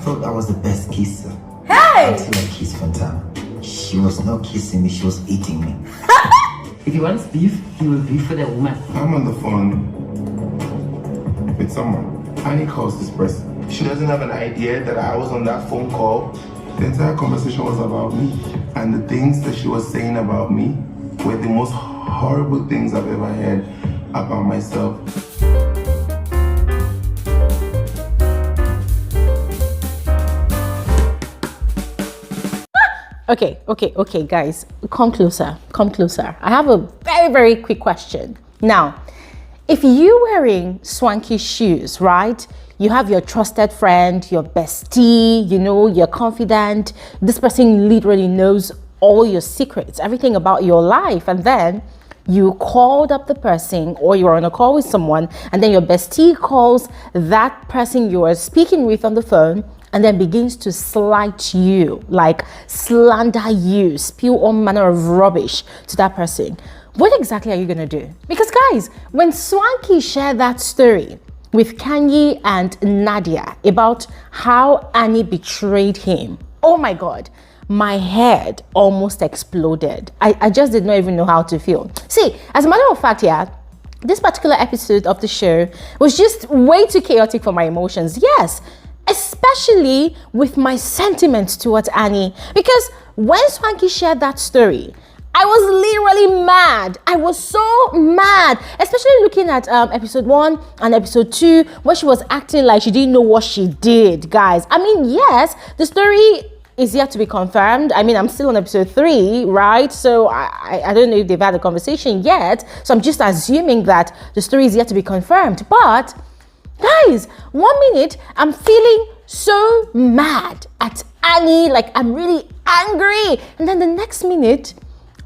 thought I was the best kisser. Hey! Until I kissed Fontana. She was not kissing me, she was eating me. If he wants beef, he will beef for the woman. I'm on the phone with someone. Annie calls this person. She doesn't have an idea that I was on that phone call. The entire conversation was about me. And the things that she was saying about me were the most horrible things I've ever heard about myself. Okay, guys, come closer. I have a very quick question. Now, if you're wearing Swanky shoes, right? You have your trusted friend, your bestie, you know, you're confident. This person literally knows all your secrets, everything about your life. And then you called up the person, or you're on a call with someone, and then your bestie calls that person you are speaking with on the phone and then begins to slight you, like slander you, spew all manner of rubbish to that person. What exactly are you gonna do? Because guys, when Swanky shared that story with Kanye and Nadia about how Annie betrayed him, oh my God, my head almost exploded. I just did not even know how to feel. See, as a matter of fact, yeah, this particular episode of the show was just way too chaotic for my emotions. Yes, especially with my sentiments towards Annie. Because when Swanky shared that story, I was literally mad. I was so mad, especially looking at episode 1 and episode 2, where she was acting like she didn't know what she did, guys. I mean, yes, the story is yet to be confirmed. I mean, I'm still on episode 3, right? So I don't know if they've had a conversation yet. So I'm just assuming that the story is yet to be confirmed. But guys, 1 minute, I'm feeling so mad at Annie, like I'm really angry. And then the next minute,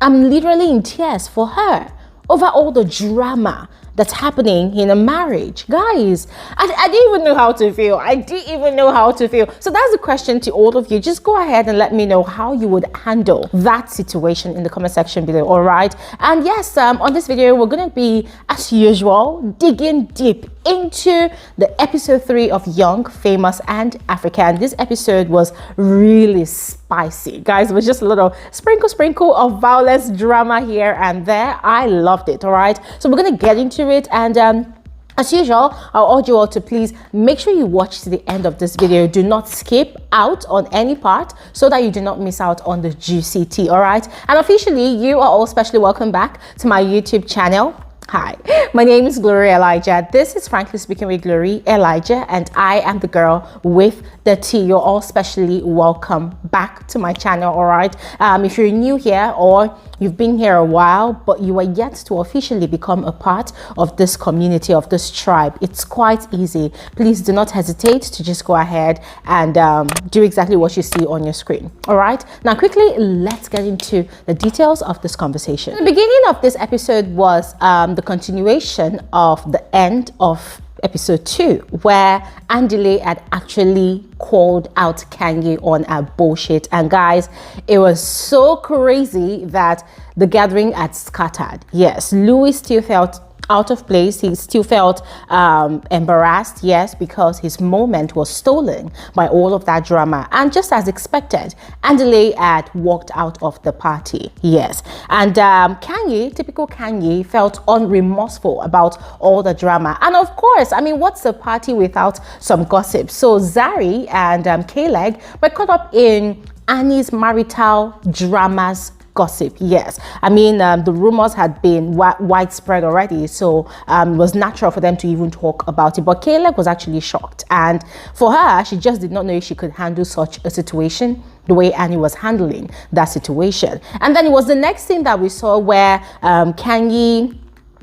I'm literally in tears for her over all the drama that's happening in a marriage. Guys, I didn't even know how to feel. So that's the question to all of you. Just go ahead and let me know how you would handle that situation in the comment section below, all right? And yes, on this video, we're going to be, as usual, digging deep into the episode 3 of Young, Famous, and African. This episode was really spicy. Guys, it was just a little sprinkle of violence, drama here and there. I loved it, all right? So we're going to get into it, and as usual, I'll urge you all to please make sure you watch to the end of this video. Do not skip out on any part so that you do not miss out on the juicy tea, all right? And officially, you are all specially welcome back to my YouTube channel. Hi, my name is Glory Elijah. This is Frankly Speaking with Glory Elijah, and I am the girl with the tea. You're all specially welcome back to my channel, all right? If you're new here or you've been here a while, but you are yet to officially become a part of this community, of this tribe, it's quite easy. Please do not hesitate to just go ahead and do exactly what you see on your screen, all right? Now, quickly, let's get into the details of this conversation. The beginning of this episode was the continuation of the end of episode 2, where Andile had actually called out Kanye on a bullshit. And guys, it was so crazy that the gathering had scattered. Yes, Louis still felt out of place. He still felt embarrassed, yes, because his moment was stolen by all of that drama. And just as expected, Andile had walked out of the party, yes. And Kanye, typical Kanye, felt unremorseful about all the drama. And of course, I mean, what's a party without some gossip? So Zari and K-Leg were caught up in Annie's marital dramas gossip. Yes, I mean, the rumors had been widespread already, so it was natural for them to even talk about it. But Caleb was actually shocked, and for her, she just did not know if she could handle such a situation the way Annie was handling that situation. And then it was the next thing that we saw where Kanye,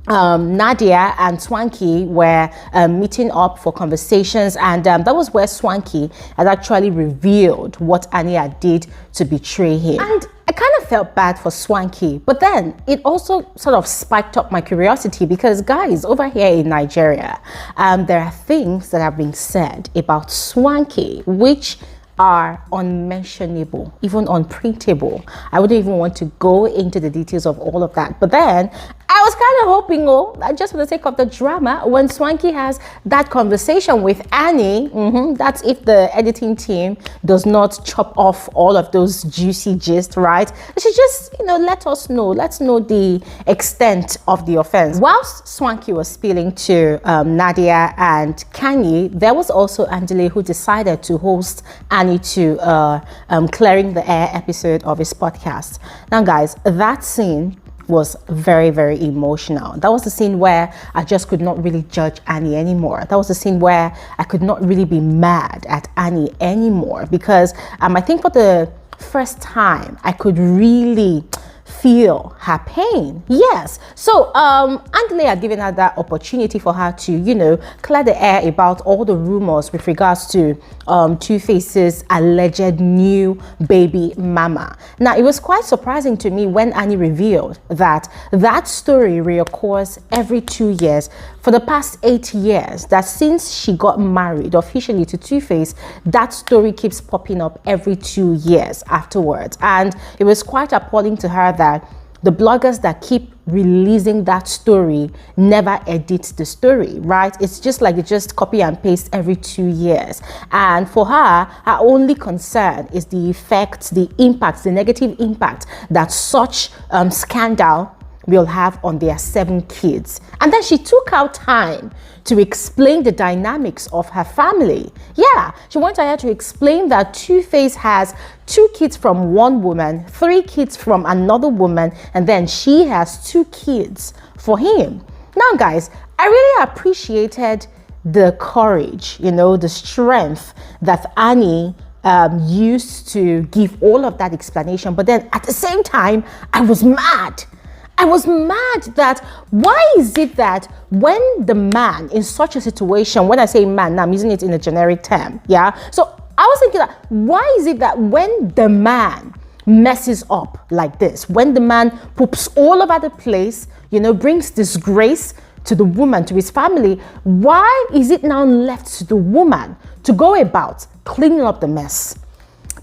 Nadia and Swanky were meeting up for conversations, and that was where Swanky had actually revealed what Annie did to betray him. And I kind of felt bad for Swanky, but then it also sort of spiked up my curiosity because, guys, over here in Nigeria, there are things that have been said about Swanky which are unmentionable, even unprintable. I wouldn't even want to go into the details of all of that. But then I was kind of hoping, just for the sake of the drama, when Swanky has that conversation with Annie, that's if the editing team does not chop off all of those juicy gist, right? She just, let's know the extent of the offense. Whilst Swanky was spilling to Nadia and Kanye, there was also Andile who decided to host Annie to Clearing the Air episode of his podcast. Now, guys, that scene was very, very emotional. That was the scene where I just could not really judge Annie anymore. That was the scene where I could not really be mad at Annie anymore, because I think for the first time I could really feel her pain. Yes. So Andile had given her that opportunity for her to, clear the air about all the rumors with regards to Two-Face's alleged new baby mama. Now, it was quite surprising to me when Annie revealed that story reoccurs every 2 years for the past 8 years, that since she got married officially to Two-Face, that story keeps popping up every 2 years afterwards. And it was quite appalling to her that the bloggers that keep releasing that story never edit the story, right? It's just like they just copy and paste every 2 years. And for her only concern is the effects, the impacts, the negative impact that such scandal will have on their 7 kids. And then she took out time to explain the dynamics of her family. Yeah, she went ahead to explain that Two-Face has 2 kids from one woman, 3 kids from another woman, and then she has 2 kids for him. Now, guys, I really appreciated the courage, the strength that Annie used to give all of that explanation. But then at the same time, I was mad. I was mad that why is it that when the man in such a situation, when I say man, now I'm using it in a generic term, yeah? So I was thinking that why is it that when the man messes up like this, when the man poops all over the place, brings disgrace to the woman, to his family, why is it now left to the woman to go about cleaning up the mess?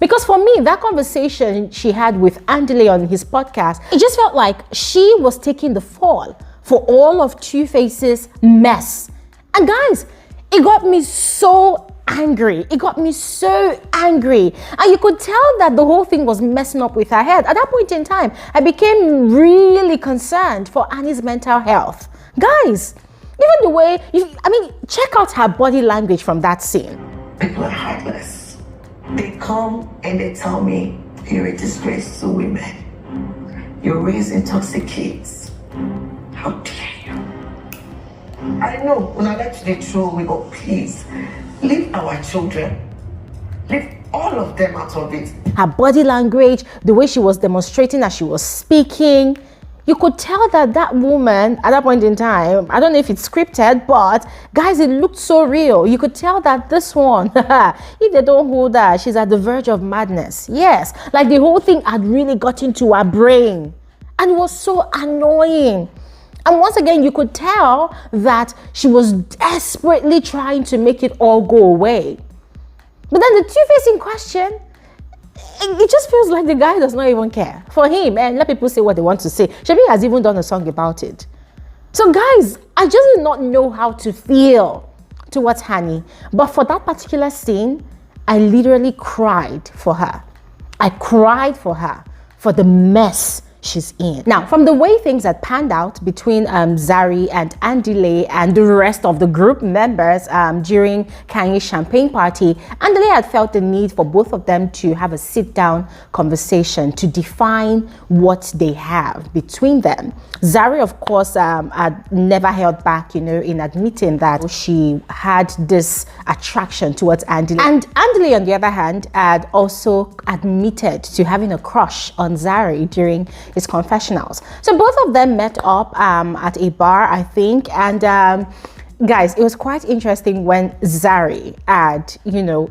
Because for me, that conversation she had with Andile on his podcast, it just felt like she was taking the fall for all of Two-Face's mess. And guys, it got me so angry. It got me so angry. And you could tell that the whole thing was messing up with her head. At that point in time, I became really concerned for Annie's mental health. Guys, even the way, check out her body language from that scene. People are heartless. They come and they tell me, you're a disgrace to women. You're raising toxic kids. How dare you? I know when I let you through, we go, please, leave our children. Leave all of them out of it. Her body language, the way she was demonstrating as she was speaking, you could tell that woman at that point in time, I don't know if it's scripted, but guys, it looked so real. You could tell that this one, if they don't hold her, she's at the verge of madness. Yes, like the whole thing had really got into her brain, and it was so annoying. And once again, you could tell that she was desperately trying to make it all go away. But then the Two-Face in question, it just feels like the guy does not even care for him, and let people say what they want to say. Shabi has even done a song about it. So guys, I just did not know how to feel towards Annie. But for that particular scene, I literally cried for her. I cried for her, for the mess she's in. Now, from the way things had panned out between Zari and Andile and the rest of the group members during Kanye's champagne party, Andile had felt the need for both of them to have a sit-down conversation to define what they have between them. Zari, of course, had never held back, in admitting that she had this attraction towards Andile. And Andile, on the other hand, had also admitted to having a crush on Zari during his confessionals. So both of them met up at a bar, I think, and guys, it was quite interesting when Zari had,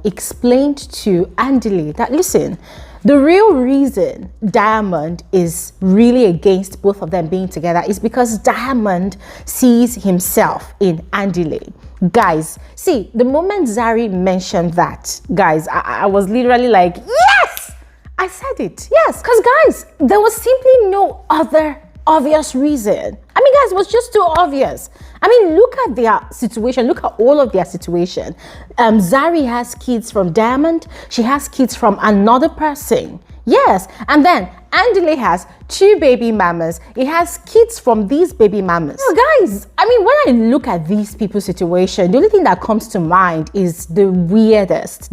explained to Andile that, listen, the real reason Diamond is really against both of them being together is because Diamond sees himself in Andile. Guys, see, the moment Zari mentioned that, guys, I was literally like, yes! I said it, yes. Because guys, there was simply no other obvious reason. I mean, Yes, it was just too obvious. I mean, look at their situation. Look at all of their situation. Zari has kids from Diamond. She has kids from another person. Yes, and then Andile has 2 baby mamas. He has kids from these baby mamas. So guys, I mean, when I look at these people's situation, the only thing that comes to mind is the weirdest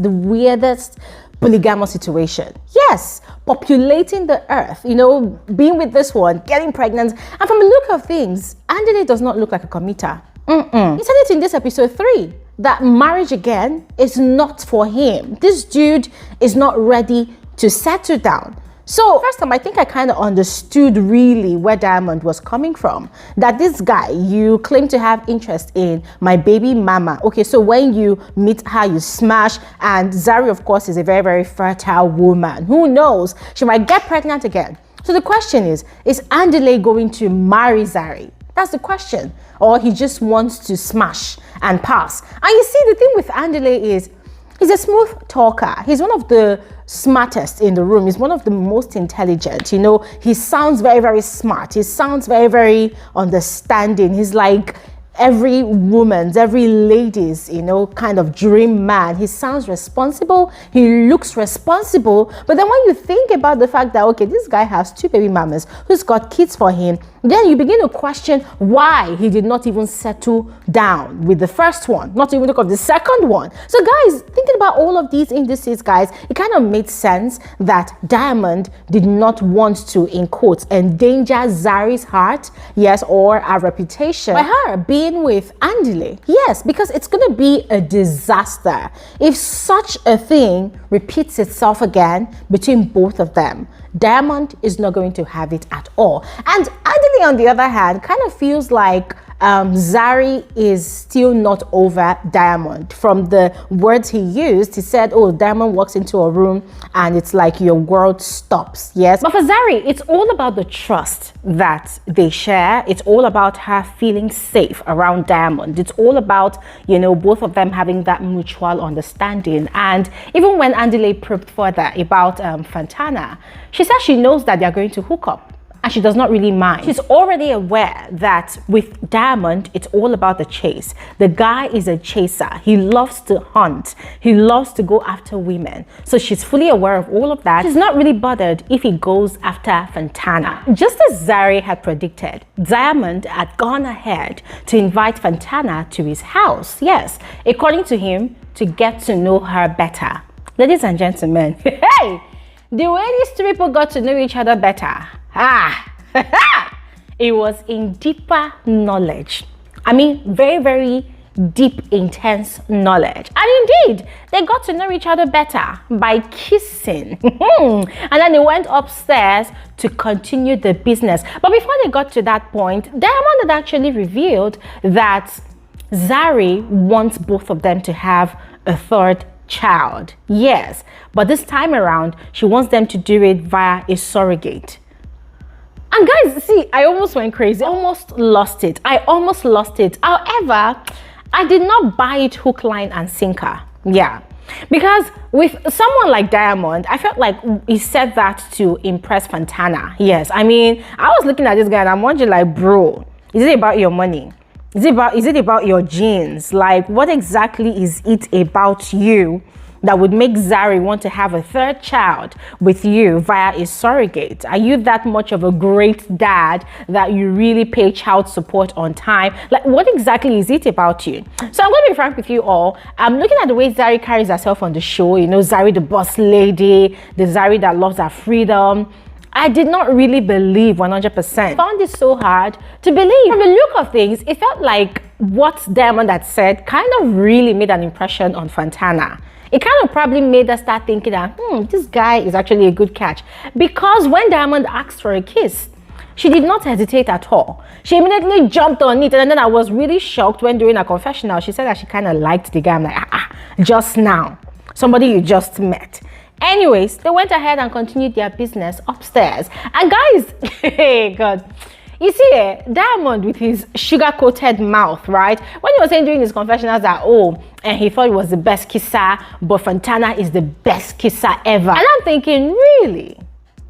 polygamous situation. Yes, populating the earth, you know, being with this one, getting pregnant. And from the look of things, Andile does not look like a committer. He said it in this episode 3, that marriage again is not for him. This dude is not ready to settle down. So first time, I think I kind of understood really where Diamond was coming from. That this guy, you claim to have interest in my baby mama. Okay, so when you meet her, you smash. And Zari, of course, is a very, very fertile woman. Who knows? She might get pregnant again. So the question is Andile going to marry Zari? That's the question. Or he just wants to smash and pass. And you see, the thing with Andile is, he's a smooth talker. He's one of the smartest in the room. He's one of the most intelligent. You know, he sounds very, very smart. He sounds very, very understanding. He's like every woman's, every lady's, you know, kind of dream man. He sounds responsible. He looks responsible. But then when you think about the fact that, okay, this guy has 2 baby mamas who's got kids for him, then you begin to question why he did not even settle down with the first one, not even look at the second one. So guys, thinking about all of these indices, guys, it kind of made sense that Diamond did not want to, in quotes, endanger Zari's heart, yes, or her reputation by her being with Andile. Yes, because it's going to be a disaster if such a thing repeats itself again between both of them. Diamond is not going to have it at all. And Andile, on the other hand, kind of feels like Zari is still not over Diamond. From the words he used, he said, oh, Diamond walks into a room and it's like your world stops. Yes, but for Zari, it's all about the trust that they share. It's all about her feeling safe around Diamond. It's all about, you know, both of them having that mutual understanding. And even when Andile probed further about Fantana, she says she knows that they're going to hook up. And she does not really mind. She's already aware that with Diamond, it's all about the chase. The guy is a chaser. He loves to hunt. He loves to go after women. So she's fully aware of all of that. She's not really bothered if he goes after Fantana. Just as Zari had predicted, Diamond had gone ahead to invite Fantana to his house. Yes, according to him, to get to know her better. Ladies and gentlemen, hey, the way these 2 people got to know each other better, it was in deeper knowledge. I mean, very, very deep, intense knowledge. And indeed, they got to know each other better by kissing. And then they went upstairs to continue the business. But before they got to that point, Diamond had actually revealed that Zari wants both of them to have a 3rd child. Yes, but this time around, she wants them to do it via a surrogate. And guys, see, I almost went crazy. I almost lost it. However, I did not buy it hook, line, and sinker. Yeah. Because with someone like Diamond, I felt like he said that to impress Fantana. Yes. I mean, I was looking at this guy and I'm wondering, like, bro, is it about your money? Is it about your genes? Like, what exactly is it about you that would make Zari want to have a 3rd child with you via a surrogate? Are you that much of a great dad that you really pay child support on time? Like, what exactly is it about you? So I'm going to be frank with you all. I'm looking at the way Zari carries herself on the show. You know, Zari the boss lady, the Zari that loves her freedom. I did not really believe 100%. I found it so hard to believe. From the look of things, it felt like what Diamond had said kind of really made an impression on Fantana. It kind of probably made us start thinking that, this guy is actually a good catch. Because when Diamond asked for a kiss, she did not hesitate at all. She immediately jumped on it. And then I was really shocked when during a confessional, she said that she kind of liked the guy. I'm like, just now. Somebody you just met. Anyways, they went ahead and continued their business upstairs. And guys, hey, God. You see, Diamond with his sugar-coated mouth, right? When he was saying during his confessionals that, and he thought he was the best kisser, but Fantana is the best kisser ever. And I'm thinking, really?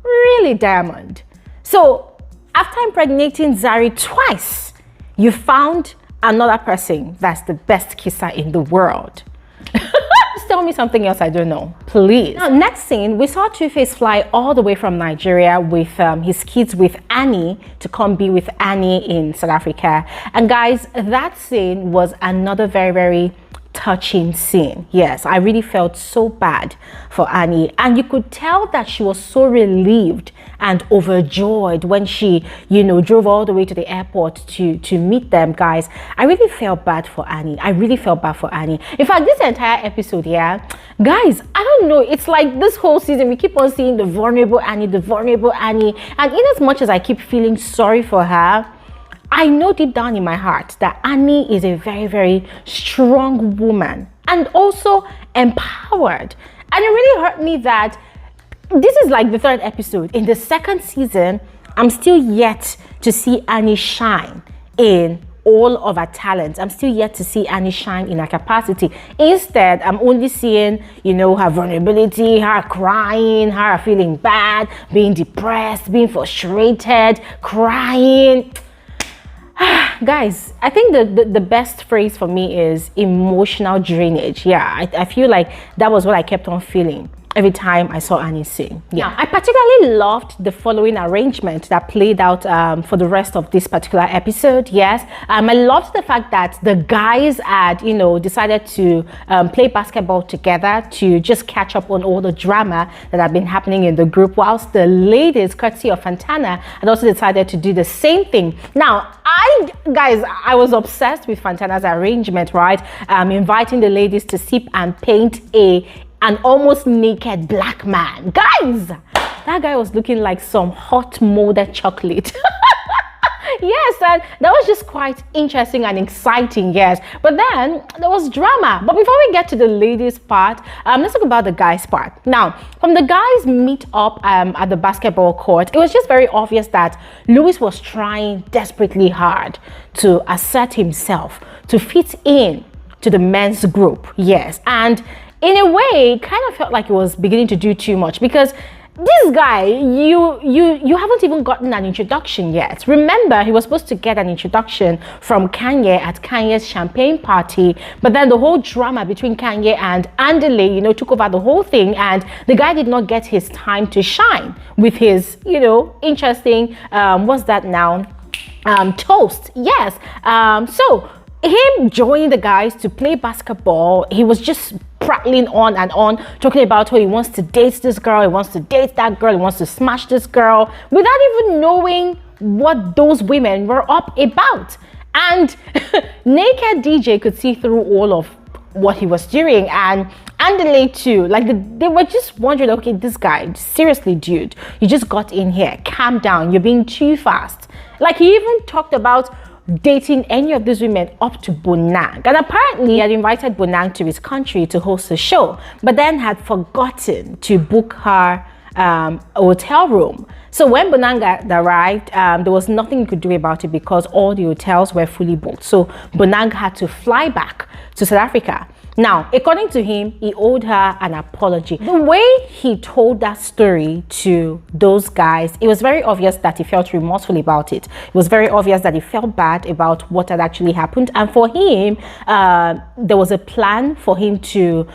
Really, Diamond? So, after impregnating Zari twice, you found another person that's the best kisser in the world. Just tell me something else I don't know, please. Now, next scene, we saw Two-Face fly all the way from Nigeria with his kids with Annie to come be with Annie in South Africa. And guys, that scene was another very, very touching scene. Yes, I really felt so bad for Annie, and you could tell that she was so relieved and overjoyed when she, you know, drove all the way to the airport to meet them. Guys, I really felt bad for Annie. I really felt bad for Annie. In fact, this entire episode, yeah, guys, I don't know, it's like this whole season we keep on seeing the vulnerable Annie, and in as much as I keep feeling sorry for her, I know deep down in my heart that Annie is a very, very strong woman and also empowered. And it really hurt me that this is like the third episode. In the second season, I'm still yet to see Annie shine in all of her talents. I'm still yet to see Annie shine in her capacity. Instead, I'm only seeing, you know, her vulnerability, her crying, her feeling bad, being depressed, being frustrated, crying. Guys, I think the best phrase for me is emotional drainage. Yeah, I feel like that was what I kept on feeling every time I saw Annie sing. Yeah, I particularly loved the following arrangement that played out for the rest of this particular episode. Yes, I loved the fact that the guys had, you know, decided to play basketball together to just catch up on all the drama that had been happening in the group, whilst the ladies, courtesy of Fantana, had also decided to do the same thing. Now, I was obsessed with Fantana's arrangement, right? Inviting the ladies to sip and paint an almost naked black man. Guys, that guy was looking like some hot molded chocolate. Yes, and that was just quite interesting and exciting, yes. But then there was drama. But before we get to the ladies part, let's talk about the guys part. Now, from the guys meet up at the basketball court, it was just very obvious that Louis was trying desperately hard to assert himself, to fit in to the men's group, yes. And in a way, it kind of felt like he was beginning to do too much, because this guy, you haven't even gotten an introduction yet. Remember, he was supposed to get an introduction from Kanye at Kanye's champagne party, but then the whole drama between Kanye and Andile, you know, took over the whole thing, and the guy did not get his time to shine with his, you know, interesting, what's that now? Toast. Yes. So him joining the guys to play basketball, he was just prattling on and on, talking about how he wants to date this girl, he wants to date that girl, he wants to smash this girl, without even knowing what those women were up about. And naked DJ could see through all of what he was doing, and Andile too. Like they were just wondering, okay, this guy, seriously, dude, you just got in here, calm down, you're being too fast. Like he even talked about dating any of these women up to Bonang, and apparently he had invited Bonang to his country to host a show, but then had forgotten to book her a hotel room. So when Bonang arrived, there was nothing he could do about it because all the hotels were fully booked. So Bonang had to fly back to South Africa. Now, according to him, he owed her an apology. The way he told that story to those guys, it was very obvious that he felt remorseful about it. It was very obvious that he felt bad about what had actually happened. And for him, there was a plan for him to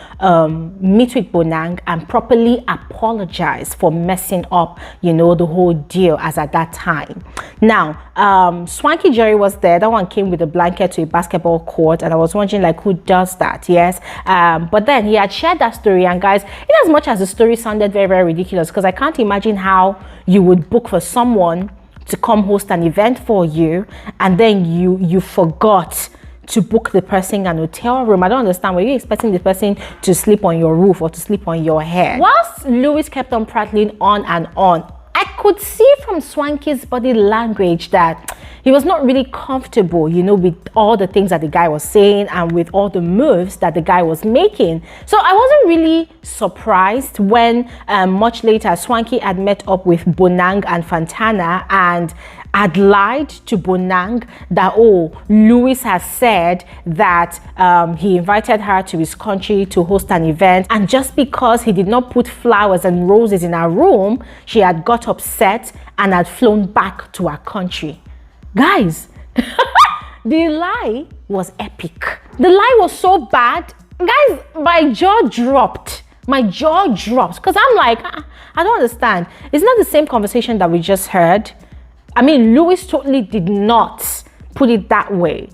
meet with Bonang and properly apologize for messing up, you know, the whole deal as at that time. Now, Swanky Jerry was there. That one came with a blanket to a basketball court, and I was wondering, like, who does that? Yes. But then he had shared that story, and guys, in as much as the story sounded very, very ridiculous, because I can't imagine how you would book for someone to come host an event for you, and then you forgot to book the person an hotel room. I don't understand. Were you expecting the person to sleep on your roof or to sleep on your head? Whilst Louis kept on prattling on and on, I could see from Swanky's body language that he was not really comfortable, you know, with all the things that the guy was saying and with all the moves that the guy was making. So I wasn't really surprised when much later Swanky had met up with Bonang and Fantana and had lied to Bonang that, oh, Louis has said that he invited her to his country to host an event, and just because he did not put flowers and roses in her room, she had got upset and had flown back to her country. Guys, the lie was epic. The lie was so bad. Guys, my jaw dropped. My jaw dropped because I'm like, I don't understand. It's not the same conversation that we just heard. I mean, Louis totally did not put it that way.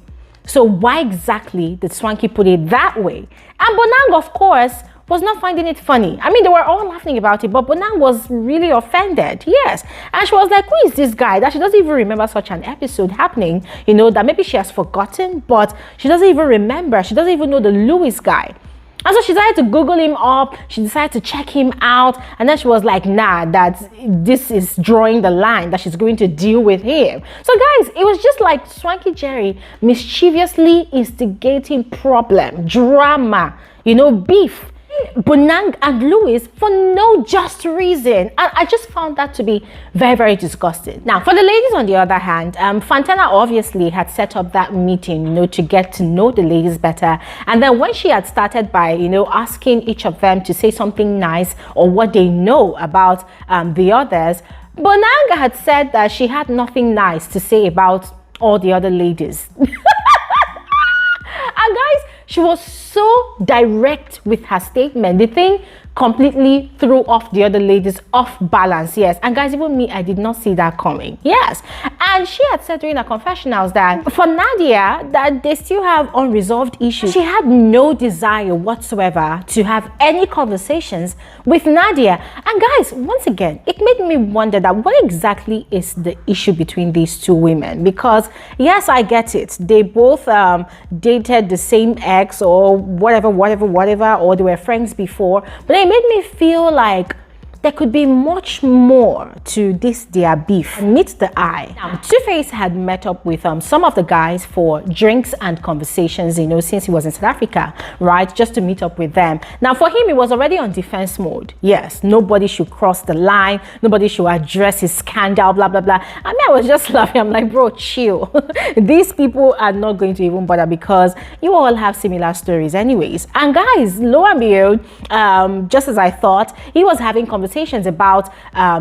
So why exactly did Swanky put it that way? And Bonang, of course, was not finding it funny. I mean, they were all laughing about it, but Bonang was really offended. Yes. And she was like, who is this guy that she doesn't even remember such an episode happening? You know, that maybe she has forgotten, but she doesn't even remember. She doesn't even know the Louis guy. And so she decided to Google him up. She decided to check him out. And then she was like, nah, that this is drawing the line, that she's going to deal with him. So guys, it was just like Swanky Jerry mischievously instigating problem, drama, you know, beef. Bonang and Louis for no just reason. And I just found that to be very, very disgusting. Now, for the ladies on the other hand, Fantana obviously had set up that meeting, you know, to get to know the ladies better. And then when she had started by, you know, asking each of them to say something nice or what they know about the others, Bonang had said that she had nothing nice to say about all the other ladies. And guys, she was so direct with her statement. The thing completely threw off the other ladies off balance. Yes. And guys, even me, I did not see that coming. Yes. And she had said during her confessionals that for Nadia, that they still have unresolved issues. She had no desire whatsoever to have any conversations with Nadia. And guys, once again, it made me wonder that what exactly is the issue between these two women? Because yes, I get it. They both dated the same ex or whatever, or they were friends before. But it made me feel like there could be much more to this their beef. Meet the eye. Now, Two-Face had met up with some of the guys for drinks and conversations, you know, since he was in South Africa, right? Just to meet up with them. Now, for him, he was already on defense mode. Yes, nobody should cross the line. Nobody should address his scandal, blah, blah, blah. I mean, I was just laughing. I'm like, bro, chill. These people are not going to even bother because you all have similar stories anyways. And guys, lo and behold, just as I thought, he was having conversations about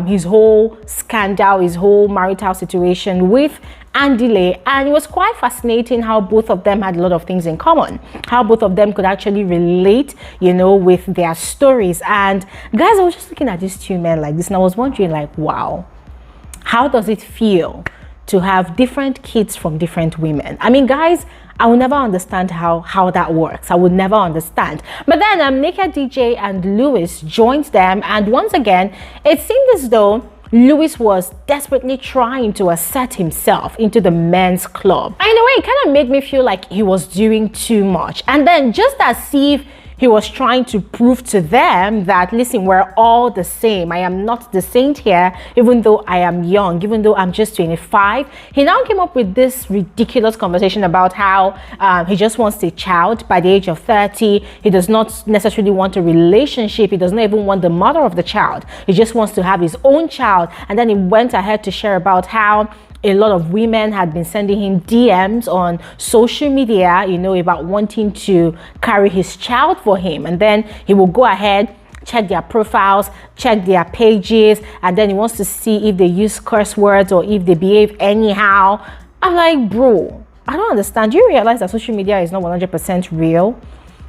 his whole scandal, his whole marital situation with Andile, and it was quite fascinating how both of them had a lot of things in common, how both of them could actually relate, you know, with their stories. And guys, I was just looking at these two men like this, and I was wondering, like, wow, how does it feel to have different kids from different women? I mean, guys, I will never understand how that works. I would never understand. But then Naked DJ and Louis joined them, and once again, it seemed as though Louis was desperately trying to assert himself into the men's club. And in a way, it kind of made me feel like he was doing too much. And then just as if he was trying to prove to them that, listen, we're all the same. I am not the saint here, even though I am young, even though I'm just 25. He now came up with this ridiculous conversation about how he just wants a child by the age of 30. He does not necessarily want a relationship. He does not even want the mother of the child. He just wants to have his own child. And then he went ahead to share about how a lot of women had been sending him DMs on social media, you know, about wanting to carry his child for him. And then he will go ahead, check their profiles, check their pages, and then he wants to see if they use curse words or if they behave anyhow. I'm like, bro, I don't understand. Do you realize that social media is not 100% real?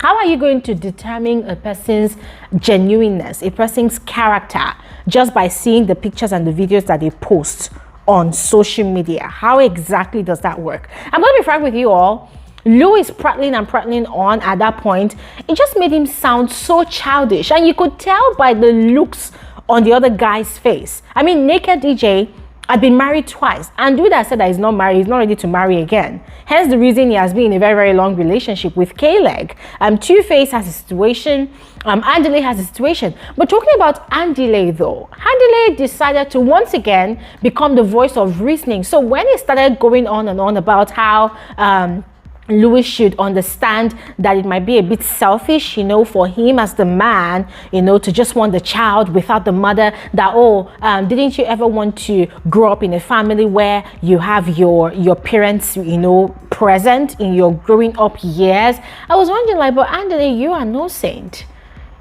How are you going to determine a person's genuineness, a person's character, just by seeing the pictures and the videos that they post on social media? How exactly does that work? I'm going to be frank with you all. Louis prattling on at that point, it just made him sound so childish, and you could tell by the looks on the other guy's face. I mean, Naked DJ had been married twice, and dude that said that he's not married, he's not ready to marry again. Hence the reason he has been in a very, very long relationship with K-Leg. Two-Face has a situation, Andile has a situation. But talking about Andile though, Andile decided to once again become the voice of reasoning. So when he started going on and on about how Louis should understand that it might be a bit selfish, you know, for him as the man, you know, to just want the child without the mother, that, oh, didn't you ever want to grow up in a family where you have your parents, you know, present in your growing up years? I was wondering, like, but Andile, you are no saint.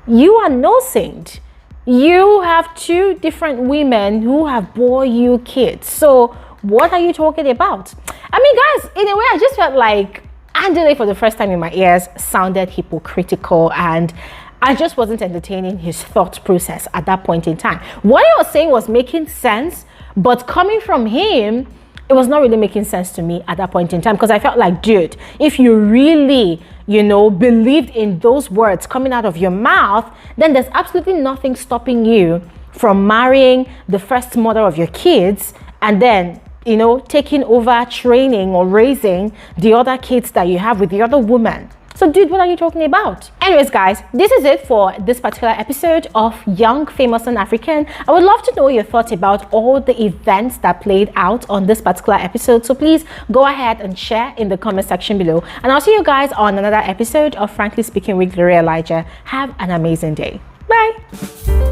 You are no saint. You have two different women who have bore you kids. So what are you talking about? I mean, yes, in a way, I just felt like Andile for the first time in my ears sounded hypocritical, and I just wasn't entertaining his thought process at that point in time. What he was saying was making sense, but coming from him, it was not really making sense to me at that point in time, because I felt like, dude, if you really, believed in those words coming out of your mouth, then there's absolutely nothing stopping you from marrying the first mother of your kids and then, taking over training or raising the other kids that you have with the other woman. So dude, what are you talking about? Anyways, guys, this is it for this particular episode of Young, Famous and African. I would love to know your thoughts about all the events that played out on this particular episode. So please go ahead and share in the comment section below. And I'll see you guys on another episode of Frankly Speaking with Gloria Elijah. Have an amazing day. Bye.